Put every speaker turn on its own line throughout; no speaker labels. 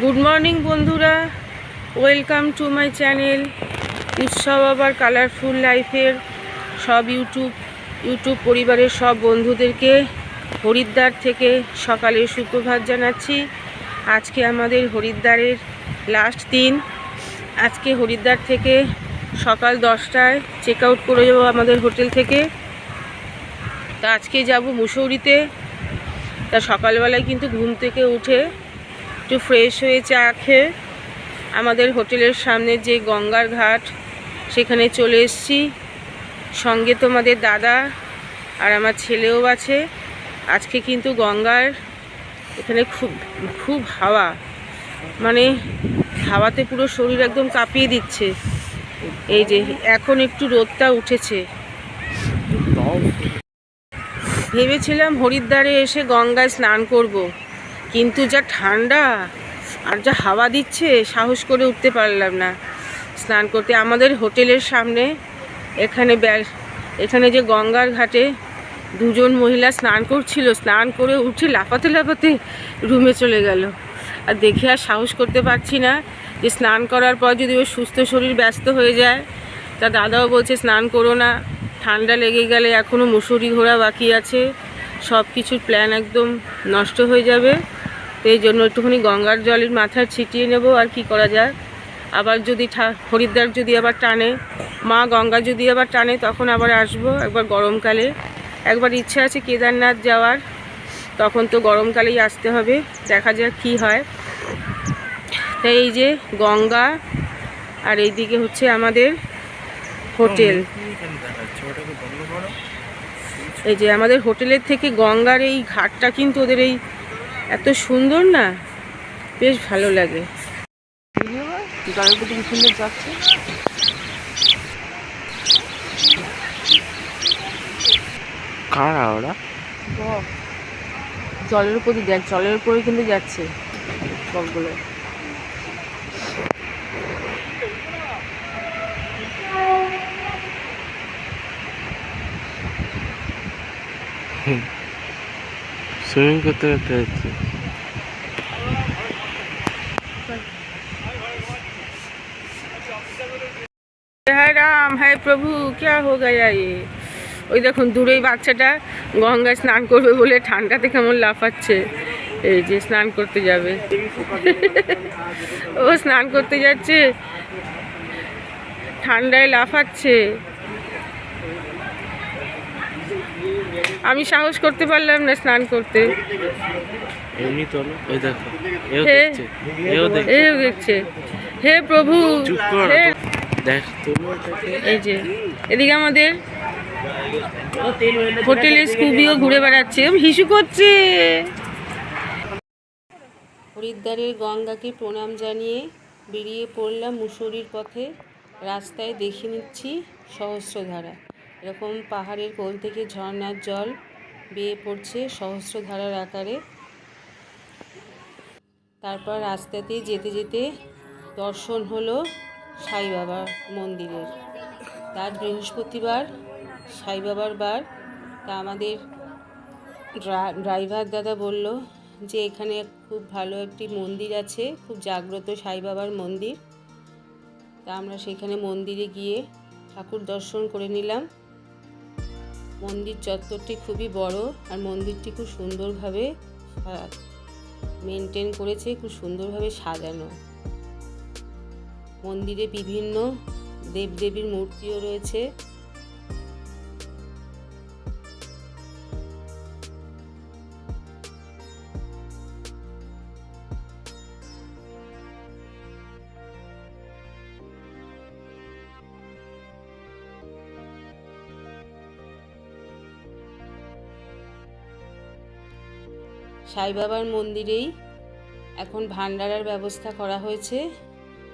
Good morning বন্ধুরা, welcome to my channel উৎসব আবার কালারফুল লাইফের সব ইউটিউব পরিবারের সব বন্ধুদেরকে হরিদ্বার থেকে সকালে সুপ্রভাত জানাচ্ছি। আজকে আমাদের হরিদ্বারের লাস্ট দিন। আজকে হরিদ্বার থেকে সকাল 10টায় চেক আউট করে যাবো আমাদের হোটেল থেকে। তা আজকে যাব মুসৌরিতে। তা সকালবেলায় কিন্তু ঘুম থেকে উঠে একটু ফ্রেশ হয়ে চা খেয়ে আমাদের হোটেলের সামনে যে গঙ্গার ঘাট সেখানে চলে এসেছি। সঙ্গে তোমাদের দাদা আর আমার ছেলেও আছে। আজকে কিন্তু গঙ্গার এখানে খুব হাওয়া, মানে হাওয়াতে পুরো শরীর একদম কাঁপিয়ে দিচ্ছে। এই যে এখন একটু রোদটা উঠেছে। ভেবেছিলাম হরিদ্বারে এসে গঙ্গায় স্নান করব, কিন্তু যা ঠান্ডা আর যা হাওয়া দিচ্ছে সাহস করে উঠতে পারলাম না স্নান করতে। আমাদের হোটেলের সামনে এখানে যে গঙ্গার ঘাটে দুজন মহিলা স্নান করছিল, স্নান করে উঠে লাফাতে লাফাতে রুমে চলে গেল। আর দেখে আর সাহস করতে পারছি না যে স্নান করার পর যদি ওই সুস্থ শরীর ব্যস্ত হয়ে যায়। তা দাদাও বলছে স্নান করো না, ঠান্ডা লেগে গেলে এখনও মুসৌরি ঘোরা বাকি আছে, সব কিছুর প্ল্যান একদম নষ্ট হয়ে যাবে। তো এই জন্য একটুখানি গঙ্গার জলের মাথায় ছিটিয়ে নেব, আর কি করা যায়। আবার যদি হরিদ্বার যদি আবার টানে, মা গঙ্গা যদি আবার টানে, তখন আবার আসবো একবার গরমকালে। একবার ইচ্ছা আছে কেদারনাথ যাওয়ার, তখন তো গরমকালেই আসতে হবে, দেখা যাক কি হয়। তাই এই যে গঙ্গা আর এইদিকে হচ্ছে আমাদের হোটেল। এই যে আমাদের হোটেলের থেকে গঙ্গার এই ঘাটটা কিন্তু ওদের এই এত সুন্দর না, বেশ ভালো লাগে। জলের প্রতি সুন্দর যাচ্ছে।
কারা ওরা?
জলের উপরে দেখ, জলের উপরে কিন্তু যাচ্ছে বকগুলো।
সুইমিং করতে করতে যাচ্ছে।
হায় রাম, হায় প্রভু, ক্যা হো গয়া ये। ওই দেখুন দূরেই বাচ্চাটা গঙ্গায় স্নান করবে বলে ঠান্ডাতে কেমন লাফাচ্ছে। এই যে স্নান করতে যাবে, ও স্নান করতে যাচ্ছে, ঠান্ডায় লাফাচ্ছে। আমি সাহস করতে পারলাম না স্নান করতে।
এমনি তোলো, ওই দেখো,
এও দেখছে। হে প্রভু,
দেখ তোলো।
এই যে এদিকে আমাদের হোটেলের স্কুবিও ঘুরে বেড়াচ্ছে, হিসু করছে। হরিদ্বারের গঙ্গাকে প্রণাম জানিয়ে বেরিয়ে পড়লাম মুসৌরির পথে। রাস্তায় দেখে নিচ্ছি সহস্রধারা, এরকম পাহাড়ের কোল থেকে ঝর্ণার জল বেয়ে পড়ছে সহস্রধারার আকারে। তারপর রাস্তাতে যেতে যেতে দর্শন হলো সাই বাবা মন্দিরের। তার বৃহস্পতিবার সাই বাবার বার। তা আমাদের ড্রাইভার দাদা বলল যে এখানে খুব ভালো একটি মন্দির আছে, খুব জাগ্রত সাই বাবার মন্দির। তা আমরা সেখানে মন্দিরে গিয়ে ঠাকুর দর্শন করে নিলাম। মন্দির চত্বরটি খুবই বড়, আর মন্দিরটি খুব সুন্দরভাবে মেনটেন করেছে, খুব সুন্দরভাবে সাজানো। মন্দিরে বিভিন্ন দেবদেবীর মূর্তিও রয়েছে। সাই বাবার মন্দিরেই এখন ভান্ডারার ব্যবস্থা করা হয়েছে,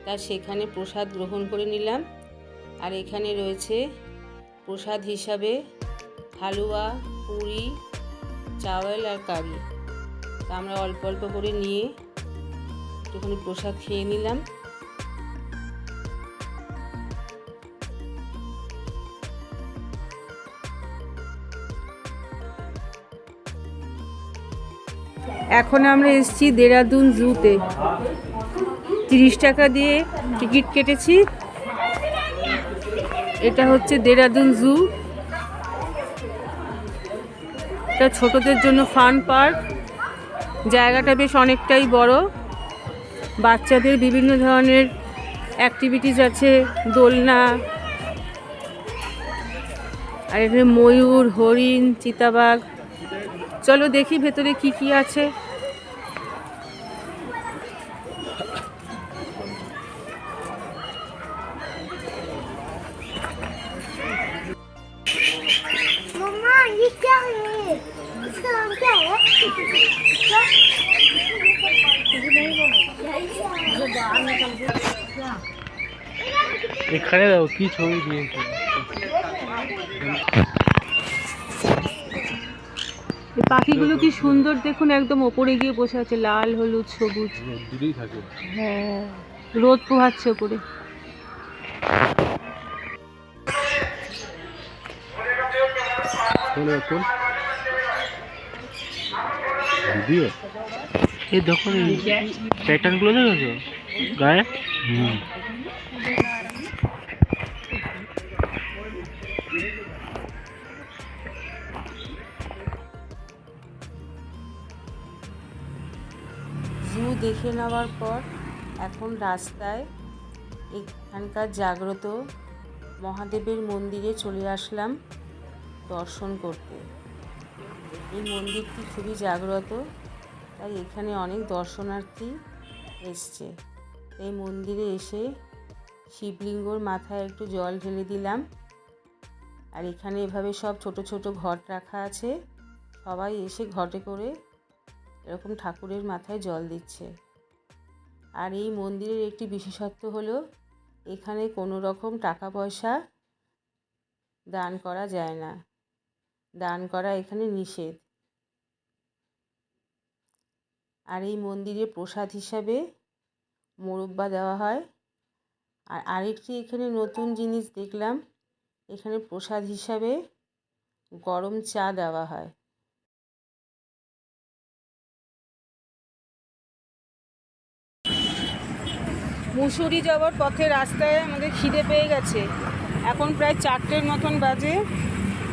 তা সেখানে প্রসাদ গ্রহণ করে নিলাম। আর এখানে রয়েছে প্রসাদ হিসাবে হালুয়া, পুরি, চাওয়াল আর কারি। তা আমরা অল্প অল্প করে নিয়ে একটুখানি প্রসাদ খেয়ে নিলাম। এখন আমরা এসেছি দেরাদুন জুতে। 30 টাকা দিয়ে টিকিট কেটেছি। এটা হচ্ছে দেরাদুন জু। এটা ছোটদের জন্য ফান পার্ক। জায়গাটা বেশ অনেকটাই বড়। বাচ্চাদের বিভিন্ন ধরনের অ্যাক্টিভিটিস আছে, দোলনা, আর এখানে ময়ূর, হরিণ, চিতাবাঘ। চলো দেখি ভেতরে কি কি আছে।
मम्मा ये क्या है? इसका नाम क्या है?
এখানে দাও কি ছবি দিয়েছে।
এই পাখিগুলো কি সুন্দর দেখুন, একদম ওপরে গিয়ে বসে আছে, লাল হলুদ সবুজ। হ্যাঁ, রোদ পোহাচ্ছে ওপরে।
ভিডিও এই দেখো প্যাটার্ন গুলো দেখেছো গায়ে।
জু দেখে নেওয়ার পর এখন রাস্তায় এখানকার জাগ্রত মহাদেবের মন্দিরে চলে আসলাম দর্শন করতে। এই মন্দিরটি খুবই জাগ্রত, তাই এখানে অনেক দর্শনার্থী এসছে। এই মন্দিরে এসে শিবলিঙ্গর মাথায় একটু জল ঢেলে দিলাম। আর এখানে এভাবে সব ছোট ছোট ঘট রাখা আছে, সবাই এসে ঘটে করে এরকম ঠাকুরের মাথায় জল দিচ্ছে। আর এই মন্দিরের একটি বিশেষত্ব হলো এখানে কোনো রকম টাকা পয়সা দান করা যায় না, দান করা এখানে নিষেধ। আর এই মন্দিরে প্রসাদ হিসাবে মোরব্বা দেওয়া হয়। আর আরেকটি এখানে নতুন জিনিস দেখলাম, এখানে প্রসাদ হিসাবে গরম চা দেওয়া হয়। মুসুরি যাওয়ার পথে রাস্তায় আমাদের খিদে পেয়ে গেছে। এখন প্রায় 4টের মতন বাজে,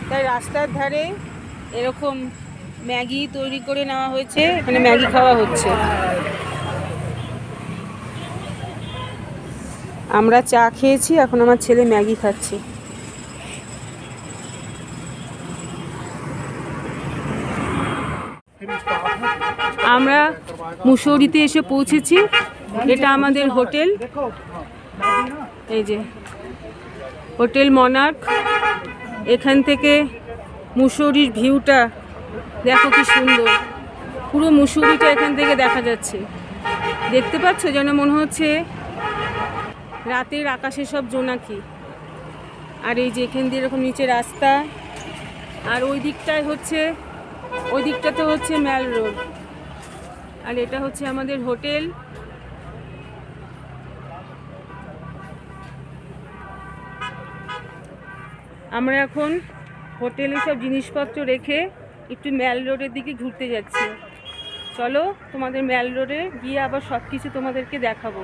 তাই রাস্তার ধারে এরকম ম্যাগি তৈরি করে নেওয়া হয়েছে, এখানে ম্যাগি খাওয়া হচ্ছে। আমরা চা খেয়েছি, এখন আমার ছেলে ম্যাগি খাচ্ছে। আমরা মুসৌরিতে এসে পৌঁছেছি। এটা আমাদের হোটেল, এই যে হোটেল মনার্ক। এখান থেকে মুসৌরির ভিউটা দেখো কি সুন্দর, পুরো মুসৌরিটা এখান থেকে দেখা যাচ্ছে। দেখতে পাচ্ছ, যেন মনে হচ্ছে রাতের আকাশে সব জোনাকি। আর এই যে এখান দিয়ে এরকম নিচে রাস্তা, আর ওই দিকটায় হচ্ছে, ওই দিকটাতে হচ্ছে ম্যাল রোড। আর এটা হচ্ছে আমাদের হোটেল। আমরা এখন হোটেলে সব জিনিসপত্র রেখে একটু ম্যাল রোডের দিকে ঘুরতে যাচ্ছি। চলো তোমাদের ম্যাল রোডে গিয়ে আবার সব কিছু তোমাদেরকে দেখাবো।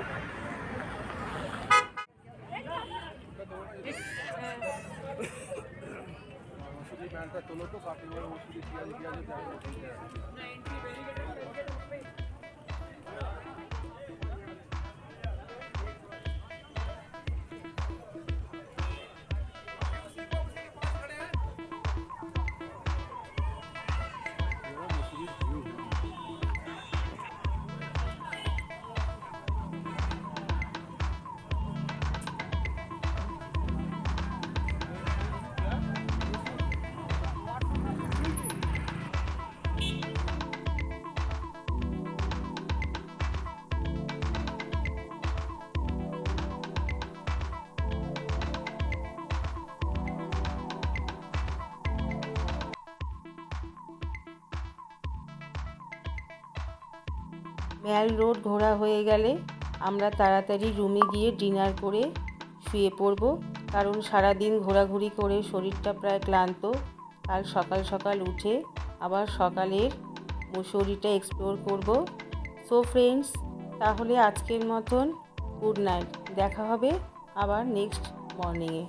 ম্যাল রোড ঘোরা হয়ে গেলে আমরা তাড়াতাড়ি রুমে গিয়ে ডিনার করে শুয়ে পড়ব, কারণ সারাদিন ঘোরাঘুরি করে শরীরটা প্রায় ক্লান্ত। কাল সকাল সকাল উঠে আবার সকালের মুসৌরিটা এক্সপ্লোর করব। সো ফ্রেন্ডস, তাহলে আজকের মতন গুড নাইট। দেখা হবে আবার নেক্সট মর্নিংয়ে।